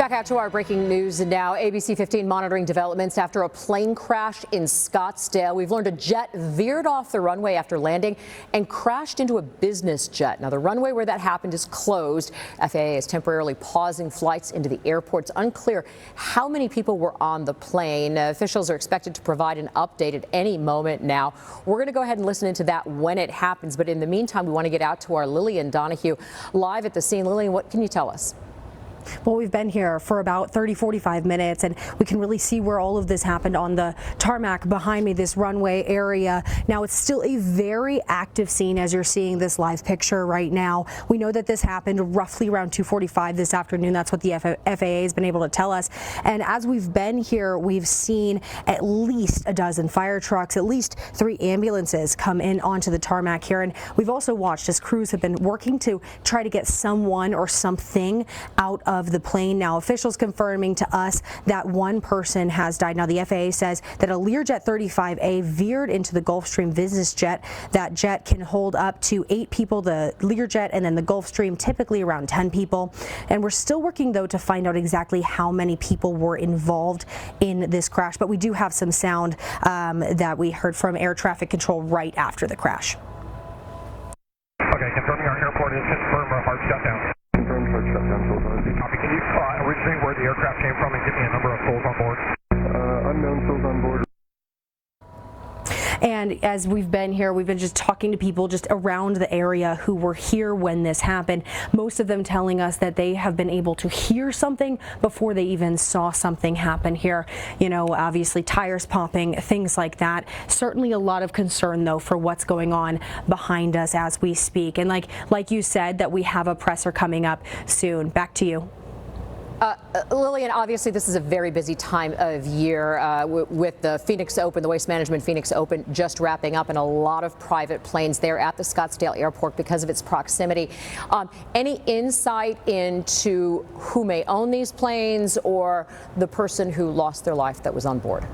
Back out to our breaking news now. ABC 15 monitoring developments after a plane crash in Scottsdale. We've learned a jet veered off the runway after landing and crashed into a business jet. Now, the runway where that happened is closed. FAA is temporarily pausing flights into the airport. It's unclear how many people were on the plane. Officials are expected to provide an update at any moment now. We're going to go ahead and listen into that when it happens. But in the meantime, we want to get out to our Lillian Donahue live at the scene. Lillian, what can you tell us? Well, we've been here for about 30-45 minutes, and we can really see where all of this happened on the tarmac behind me, this runway area. Now, it's still a very active scene as you're seeing this live picture right now. We know that this happened roughly around 2:45 this afternoon. That's what the FAA has been able to tell us. And as we've been here, we've seen at least a dozen fire trucks, at least 3 ambulances come in onto the tarmac here. And we've also watched as crews have been working to try to get someone or something out of the plane. Now, officials confirming to us that 1 person has died. Now, the FAA says that a Learjet 35A veered into the Gulfstream business jet. That jet can hold up to 8 people, the Learjet, and then the Gulfstream typically around 10 people. And we're still working, though, to find out exactly how many people were involved in this crash. But we do have some sound that we heard from air traffic control right after the crash. Okay, confirming our airport is confirmed hard shutdown. Confirmed hard shutdown. Copy. Can you originate where the aircraft came from and give me a number of souls on board? Unknown souls on board. And as we've been here, we've been just talking to people just around the area who were here when this happened. Most of them telling us that they have been able to hear something before they even saw something happen here. You know, obviously tires popping, things like that. Certainly a lot of concern, though, for what's going on behind us as we speak. And like you said, that we have a presser coming up soon. Back to you. Lillian, obviously this is a very busy time of year with the Phoenix Open, the Waste Management Phoenix Open just wrapping up, and a lot of private planes there at the Scottsdale Airport because of its proximity. Any insight into who may own these planes or the person who lost their life that was on board?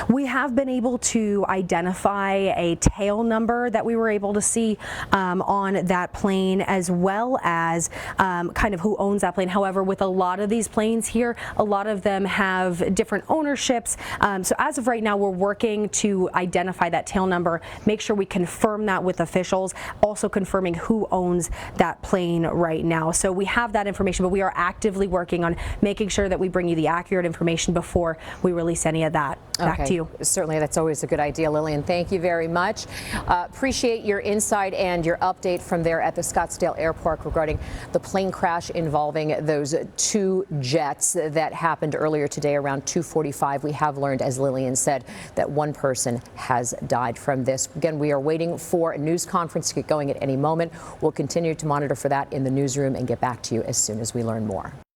We have been able to identify a tail number that we were able to see on that plane, as well as kind of who owns that plane. However, with a lot of these planes here, a lot of them have different ownerships. So as of right now, we're working to identify that tail number, make sure we confirm that with officials, also confirming who owns that plane right now. So we have that information, but we are actively working on making sure that we bring you the accurate information before we release any of that. Back to you. Certainly, that's always a good idea, Lillian. Thank you very much. Appreciate your insight and your update from there at the Scottsdale Airport regarding the plane crash involving those 2 jets that happened earlier today around 2:45. We have learned, as Lillian said, that 1 person has died from this. Again, we are waiting for a news conference to get going at any moment. We'll continue to monitor for that in the newsroom and get back to you as soon as we learn more.